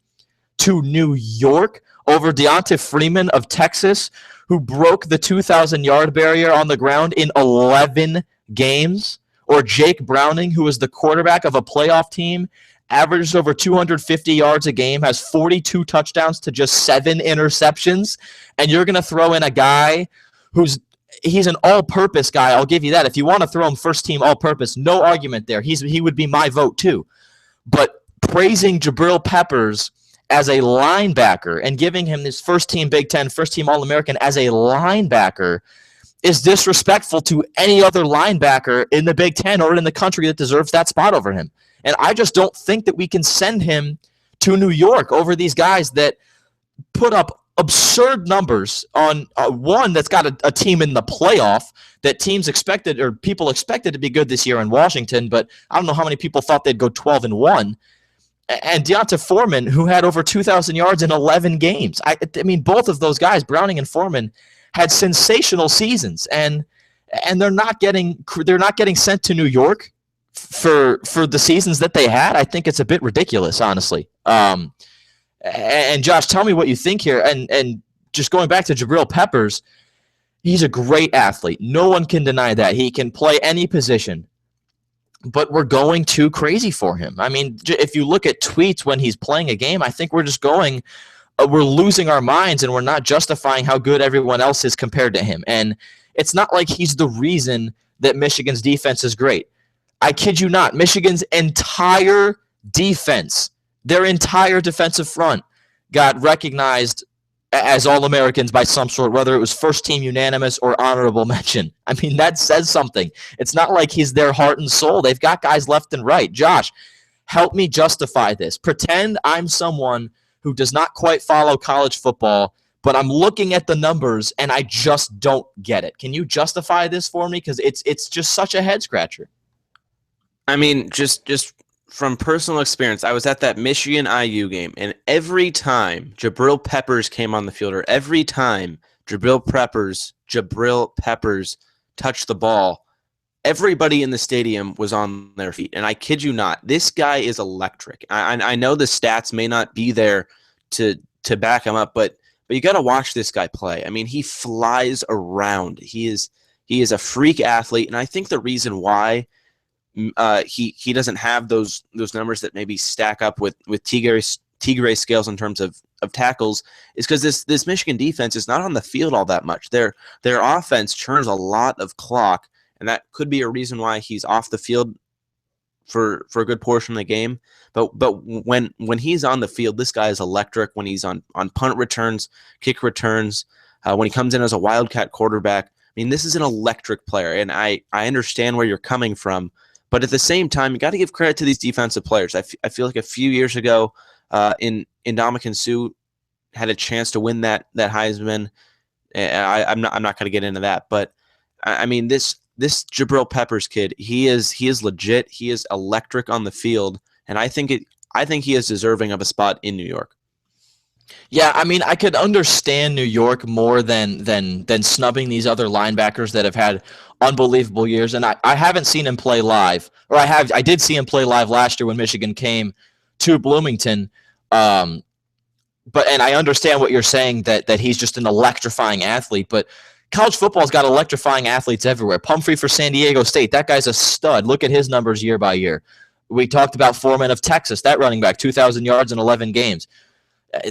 to New York over Deonta Freeman of Texas, who broke the 2,000-yard barrier on the ground in 11 games, or Jake Browning, who is the quarterback of a playoff team, averages over 250 yards a game, has 42 touchdowns to just 7 interceptions, and you're going to throw in a guy he's an all-purpose guy, I'll give you that. If you want to throw him first team all-purpose, no argument there. He would be my vote too. But praising Jabril Peppers as a linebacker and giving him this first-team Big Ten, first-team All-American as a linebacker is disrespectful to any other linebacker in the Big Ten or in the country that deserves that spot over him. And I just don't think that we can send him to New York over these guys that put up absurd numbers on one that's got a team in the playoff that teams expected or people expected to be good this year in Washington, but I don't know how many people thought they'd go 12-1. And Deonta Foreman, who had over 2,000 yards in 11 games. I mean, both of those guys, Browning and Foreman, had sensational seasons, and they're not getting sent to New York for the seasons that they had. I think it's a bit ridiculous, honestly. And Josh, tell me what you think here. And just going back to Jabril Peppers, he's a great athlete. No one can deny that. He can play any position. But we're going too crazy for him. I mean, if you look at tweets when he's playing a game, I think we're just we're losing our minds, and we're not justifying how good everyone else is compared to him. And it's not like he's the reason that Michigan's defense is great. I kid you not. Michigan's entire defense, their entire defensive front, got recognized as All-Americans by some sort, whether it was first-team unanimous or honorable mention. I mean, that says something. It's not like he's their heart and soul. They've got guys left and right. Josh, help me justify this. Pretend I'm someone who does not quite follow college football, but I'm looking at the numbers, and I just don't get it. Can you justify this for me? Because it's just such a head-scratcher. I mean, just from personal experience, I was at that Michigan IU game, and every time Jabril Peppers came on the field, or every time Jabril Peppers touched the ball, everybody in the stadium was on their feet. And I kid you not, this guy is electric. I know the stats may not be there to back him up, but you got to watch this guy play. I mean, he flies around. He is a freak athlete, and I think the reason why he doesn't have those numbers that maybe stack up with Tigre scales in terms of tackles is because this Michigan defense is not on the field all that much. Their offense churns a lot of clock, and that could be a reason why he's off the field for a good portion of the game. But when he's on the field, this guy is electric. When he's on punt returns, kick returns, when he comes in as a Wildcat quarterback, I mean, this is an electric player, and I understand where you're coming from. But at the same time, you got to give credit to these defensive players. I feel like a few years ago, Ndamukong Suh had a chance to win that Heisman. I'm not going to get into that, but I mean this Jabril Peppers kid, he is legit. He is electric on the field, and I think he is deserving of a spot in New York. Yeah, I mean, I could understand New York more than snubbing these other linebackers that have had unbelievable years. And I haven't seen him play live, or I did see him play live last year when Michigan came to Bloomington. And I understand what you're saying, that he's just an electrifying athlete. But college football's got electrifying athletes everywhere. Pumphrey for San Diego State, that guy's a stud. Look at his numbers year by year. We talked about Foreman of Texas, that running back, 2,000 yards in 11 games.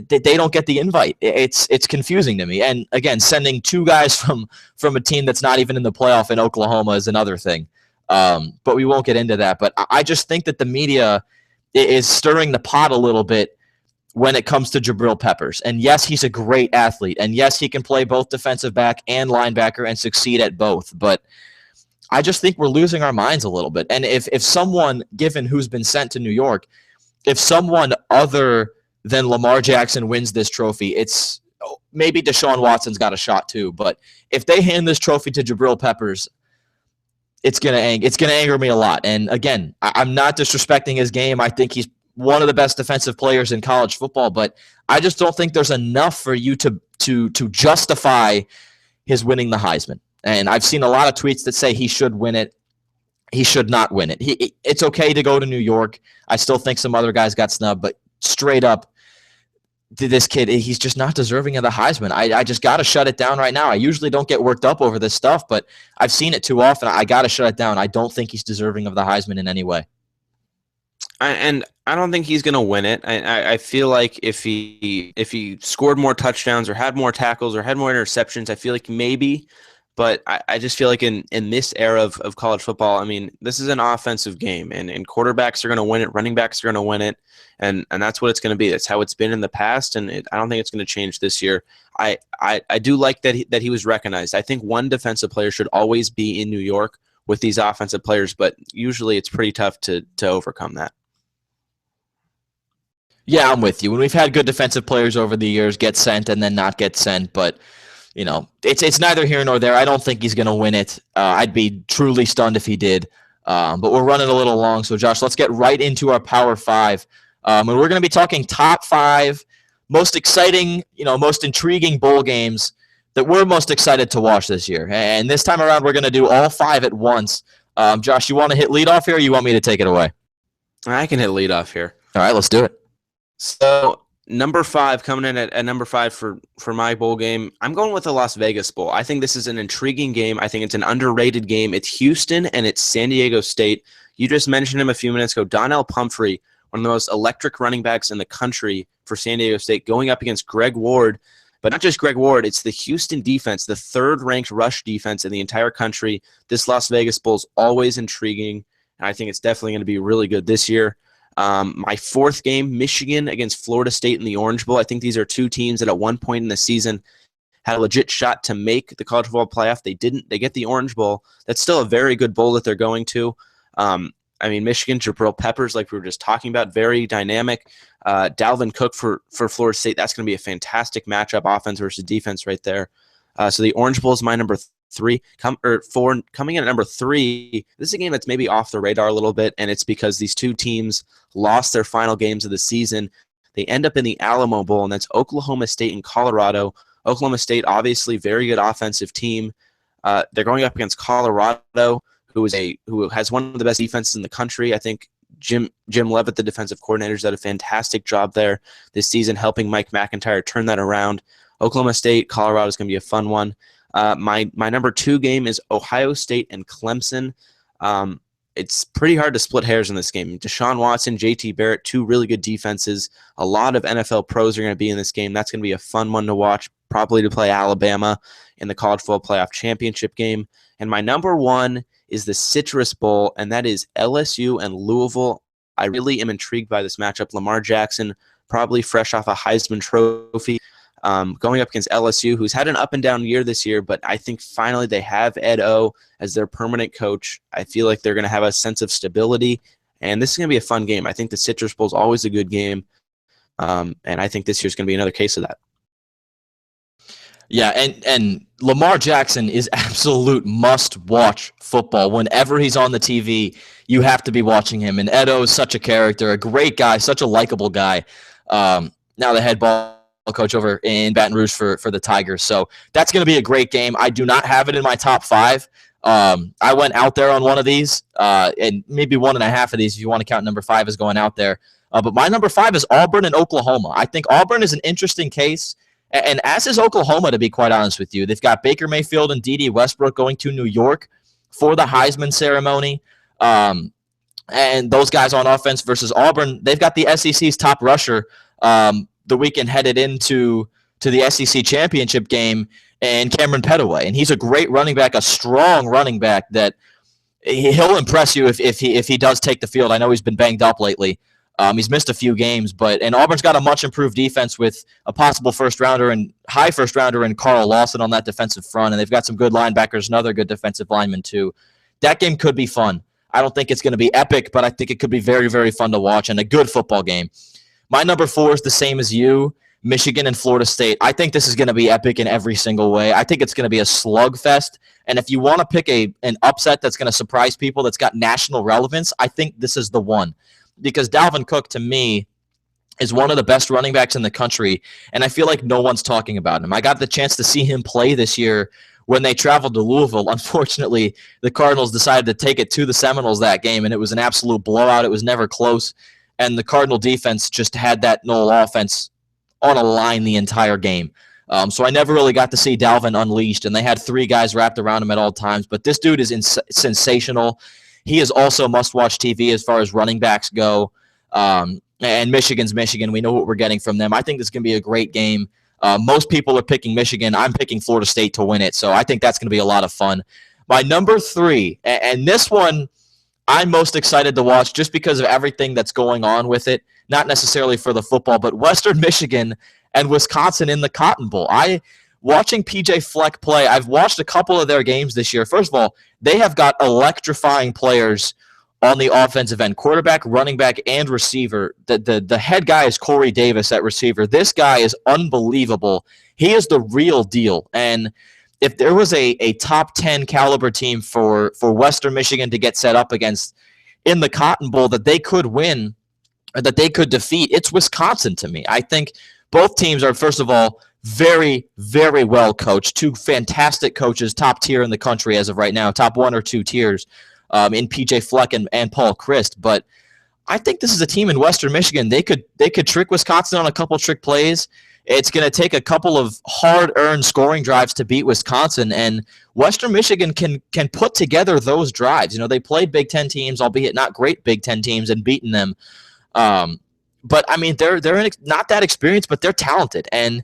They don't get the invite. It's confusing to me. And again, sending two guys from a team that's not even in the playoff in Oklahoma is another thing. But we won't get into that. But I just think that the media is stirring the pot a little bit when it comes to Jabril Peppers. And yes, he's a great athlete. And yes, he can play both defensive back and linebacker and succeed at both. But I just think we're losing our minds a little bit. And if someone, given who's been sent to New York, if someone other than Lamar Jackson wins this trophy, it's maybe Deshaun Watson's got a shot too. But if they hand this trophy to Jabril Peppers, it's gonna anger me a lot. And again, I'm not disrespecting his game. I think he's one of the best defensive players in college football, but I just don't think there's enough for you to justify his winning the Heisman. And I've seen a lot of tweets that say he should win it. He should not win it. It's okay to go to New York. I still think some other guys got snubbed, but straight up, this kid, he's just not deserving of the Heisman. I just got to shut it down right now. I usually don't get worked up over this stuff, but I've seen it too often. I got to shut it down. I don't think he's deserving of the Heisman in any way. And I don't think he's going to win it. I feel like if he scored more touchdowns or had more tackles or had more interceptions, I feel like maybe. But I just feel like in this era of college football, I mean, this is an offensive game, and quarterbacks are going to win it, running backs are going to win it, and that's what it's going to be. That's how it's been in the past, and I don't think it's going to change this year. I do like that he was recognized. I think one defensive player should always be in New York with these offensive players, but usually it's pretty tough to overcome that. Yeah, I'm with you. When we've had good defensive players over the years get sent and then not get sent, but it's neither here nor there. I don't think he's going to win it. I'd be truly stunned if he did. But we're running a little long, so Josh, let's get right into our Power 5. And we're going to be talking top 5 most exciting, most intriguing bowl games that we're most excited to watch this year. And this time around, we're going to do all 5 at once. Josh, you want to hit leadoff here, or you want me to take it away? I can hit leadoff here. All right, let's do it. So number 5, coming in at number 5 for my bowl game, I'm going with the Las Vegas Bowl. I think this is an intriguing game. I think it's an underrated game. It's Houston and it's San Diego State. You just mentioned him a few minutes ago. Donnell Pumphrey, one of the most electric running backs in the country for San Diego State, going up against Greg Ward. But not just Greg Ward, it's the Houston defense, the 3rd-ranked rush defense in the entire country. This Las Vegas Bowl is always intriguing, and I think it's definitely going to be really good this year. My 4th game, Michigan against Florida State in the Orange Bowl. I think these are 2 teams that at one point in the season had a legit shot to make the college football playoff. They didn't. They get the Orange Bowl. That's still a very good bowl that they're going to. Michigan, Jabril Peppers, like we were just talking about, very dynamic. Dalvin Cook for Florida State, that's going to be a fantastic matchup, offense versus defense right there. So the Orange Bowl is my number 4. Coming in at number 3, this is a game that's maybe off the radar a little bit, and it's because these 2 teams lost their final games of the season. They end up in the Alamo Bowl, and that's Oklahoma State and Colorado. Oklahoma State, obviously, very good offensive team. They're going up against Colorado, who has one of the best defenses in the country. I think Jim Leavitt, the defensive coordinator, has done a fantastic job there this season, helping Mike McIntyre turn that around. Oklahoma State, Colorado is going to be a fun one. My number 2 game is Ohio State and Clemson. It's pretty hard to split hairs in this game. Deshaun Watson, JT Barrett, 2 really good defenses. A lot of NFL pros are going to be in this game. That's going to be a fun one to watch, probably to play Alabama in the College Football Playoff Championship game. And my number 1 is the Citrus Bowl, and that is LSU and Louisville. I really am intrigued by this matchup. Lamar Jackson, probably fresh off a Heisman Trophy, going up against LSU, who's had an up-and-down year this year, but I think finally they have Ed O as their permanent coach. I feel like they're going to have a sense of stability, and this is going to be a fun game. I think the Citrus Bowl is always a good game, and I think this year's going to be another case of that. Yeah, and Lamar Jackson is absolute must-watch football. Whenever he's on the TV, you have to be watching him. And Edo is such a character, a great guy, such a likable guy. Now the head ball coach over in Baton Rouge for the Tigers. So that's going to be a great game. I do not have it in my top 5. I went out there on one of these, and maybe 1.5 of these if you want to count number 5 as going out there. But my number 5 is Auburn and Oklahoma. I think Auburn is an interesting case. And as is Oklahoma, to be quite honest with you. They've got Baker Mayfield and Dede Westbrook going to New York for the Heisman ceremony. And those guys on offense versus Auburn, they've got the SEC's top rusher the weekend headed into the SEC championship game, and Cameron Petaway. And he's a great running back, a strong running back that he'll impress you if he does take the field. I know he's been banged up lately. He's missed a few games, and Auburn's got a much improved defense with a possible high first rounder in Carl Lawson on that defensive front, and they've got some good linebackers, another good defensive lineman too. That game could be fun. I don't think it's going to be epic, but I think it could be very, very fun to watch and a good football game. My number 4 is the same as you. Michigan and Florida State. I think this is going to be epic in every single way. I think it's going to be a slugfest. And if you want to pick an upset that's going to surprise people, that's got national relevance, I think this is the one. Because Dalvin Cook, to me, is one of the best running backs in the country, and I feel like no one's talking about him. I got the chance to see him play this year when they traveled to Louisville. Unfortunately, the Cardinals decided to take it to the Seminoles that game, and it was an absolute blowout. It was never close, and the Cardinal defense just had that Nole offense on a line the entire game. So I never really got to see Dalvin unleashed, and they had 3 guys wrapped around him at all times. But this dude is sensational. He is also must-watch TV as far as running backs go. And Michigan's Michigan. We know what we're getting from them. I think this is going to be a great game. Most people are picking Michigan. I'm picking Florida State to win it, so I think that's going to be a lot of fun. My number 3, and this one I'm most excited to watch just because of everything that's going on with it, not necessarily for the football, but Western Michigan and Wisconsin in the Cotton Bowl. Watching PJ Fleck play, I've watched a couple of their games this year. First of all, they have got electrifying players on the offensive end, quarterback, running back, and receiver. The head guy is Corey Davis at receiver. This guy is unbelievable. He is the real deal. And if there was a top 10 caliber team for Western Michigan to get set up against in the Cotton Bowl that they could win, or that they could defeat, it's Wisconsin to me. I think both teams are, first of all, very, very well coached. 2 fantastic coaches, top tier in the country as of right now, top 1 or 2 tiers. In PJ Fleck and Paul Christ. But I think this is a team in Western Michigan. They could trick Wisconsin on a couple trick plays. It's going to take a couple of hard-earned scoring drives to beat Wisconsin, and Western Michigan can put together those drives. You know, they played Big Ten teams, albeit not great Big Ten teams, and beaten them. But I mean, they're not that experienced, but they're talented. And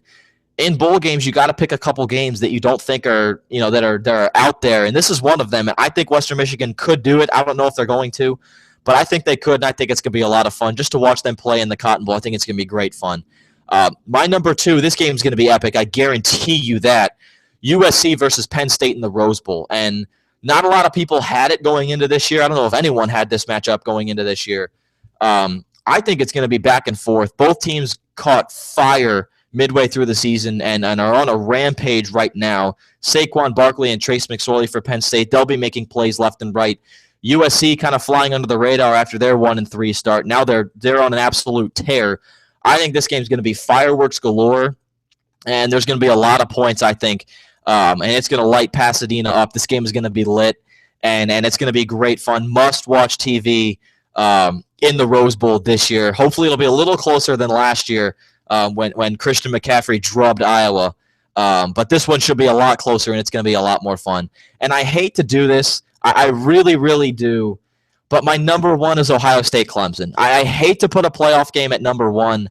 in bowl games, you got to pick a couple games that you don't think are, that are out there, and this is one of them. And I think Western Michigan could do it. I don't know if they're going to, but I think they could, and I think it's going to be a lot of fun just to watch them play in the Cotton Bowl. I think it's going to be great fun. My number 2, this game's going to be epic. I guarantee you that. USC versus Penn State in the Rose Bowl, and not a lot of people had it going into this year. I don't know if anyone had this matchup going into this year. I think it's going to be back and forth. Both teams caught fire midway through the season and are on a rampage right now. Saquon Barkley and Trace McSorley for Penn State. They'll be making plays left and right. USC kind of flying under the radar after their 1-3 start. Now they're on an absolute tear. I think this game's going to be fireworks galore, and there's going to be a lot of points, I think, and it's going to light Pasadena up. This game is going to be lit, and it's going to be great fun. Must-watch TV in the Rose Bowl this year. Hopefully it'll be a little closer than last year, when Christian McCaffrey drubbed Iowa. But this one should be a lot closer, and it's going to be a lot more fun. And I hate to do this. I really, really do. But my number 1 is Ohio State Clemson. I hate to put a playoff game at number 1,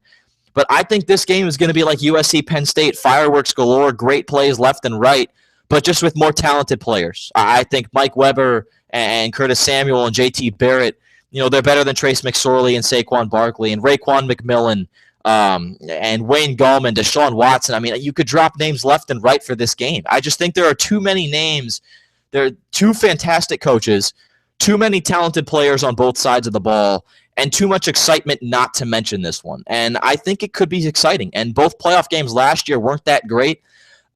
but I think this game is going to be like USC Penn State, fireworks galore, great plays left and right, but just with more talented players. I think Mike Weber and Curtis Samuel and JT Barrett, they're better than Trace McSorley and Saquon Barkley and Raekwon McMillan. And Wayne Gallman, Deshaun Watson. I mean, you could drop names left and right for this game. I just think there are too many names. There are 2 fantastic coaches, too many talented players on both sides of the ball, and too much excitement not to mention this one. And I think it could be exciting. And both playoff games last year weren't that great.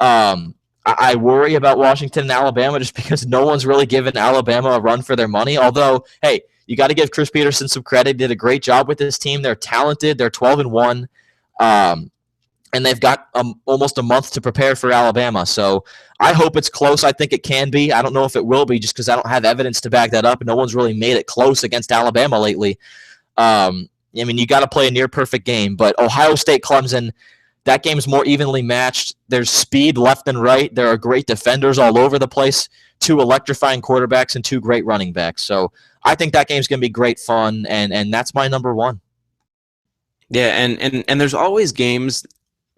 I worry about Washington and Alabama just because no one's really given Alabama a run for their money. Although, hey, you got to give Chris Peterson some credit. He did a great job with this team. They're talented. They're 12-1, and they've got almost a month to prepare for Alabama. So I hope it's close. I think it can be. I don't know if it will be just because I don't have evidence to back that up. No one's really made it close against Alabama lately. I mean, you got to play a near-perfect game. But Ohio State, Clemson, that game's more evenly matched. There's speed left and right. There are great defenders all over the place, 2 electrifying quarterbacks and 2 great running backs. So I think that game's going to be great fun, and that's my number 1. Yeah, and there's always games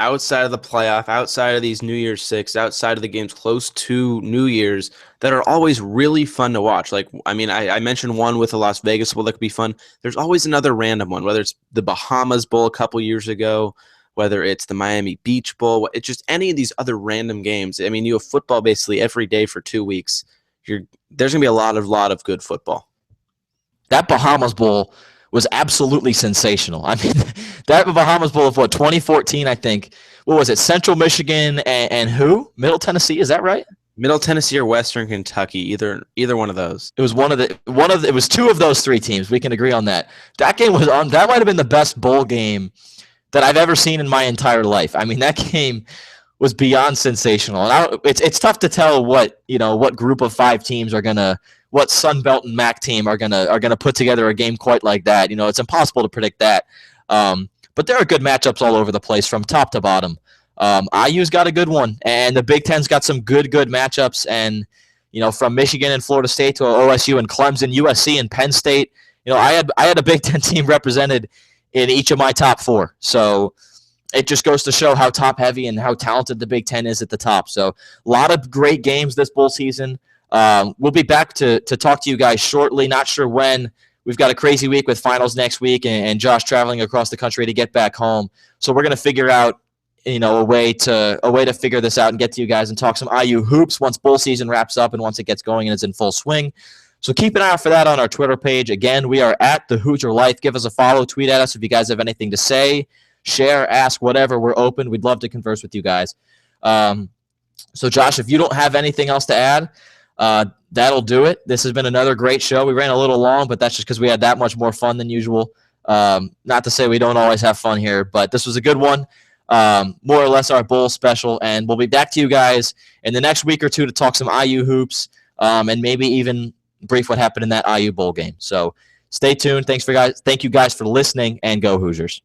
outside of the playoff, outside of these New Year's Six, outside of the games close to New Year's that are always really fun to watch. Like, I mean, I mentioned one with the Las Vegas Bowl that could be fun. There's always another random one, whether it's the Bahamas Bowl a couple years ago, whether it's the Miami Beach Bowl, it's just any of these other random games. I mean, you have football basically every day for 2 weeks. There's going to be a lot of good football. That Bahamas Bowl was absolutely sensational. I mean, that Bahamas Bowl of 2014, I think. What was it? Central Michigan and who? Middle Tennessee, is that right? Middle Tennessee or Western Kentucky, either one of those. It was it was two of those three teams. We can agree on that. That game was on. That might have been the best bowl game that I've ever seen in my entire life. I mean, that game was beyond sensational. And it's tough to tell what group of 5 teams are gonna, what Sun Belt and MAC team are gonna put together a game quite like that. It's impossible to predict that. But there are good matchups all over the place from top to bottom. IU's got a good one, and the Big Ten's got some good matchups. And from Michigan and Florida State to OSU and Clemson, USC and Penn State. I had a Big Ten team represented in each of my top 4. So it just goes to show how top heavy and how talented the Big Ten is at the top. So a lot of great games this bowl season. We'll be back to talk to you guys shortly. Not sure when. We've got a crazy week with finals next week, and Josh traveling across the country to get back home. So we're going to figure out a way to figure this out and get to you guys and talk some IU hoops once bowl season wraps up and once it gets going and it's in full swing. So keep an eye out for that on our Twitter page. Again, we are at the Hoosier Life. Give us a follow, tweet at us if you guys have anything to say, share, ask, whatever. We're open. We'd love to converse with you guys. So Josh, if you don't have anything else to add, that'll do it. This has been another great show. We ran a little long, but that's just because we had that much more fun than usual. Not to say we don't always have fun here, but this was a good one. More or less our bowl special, and we'll be back to you guys in the next week or two to talk some IU hoops, and maybe even brief what happened in that IU bowl game. So stay tuned. Thank you guys for listening, and go Hoosiers.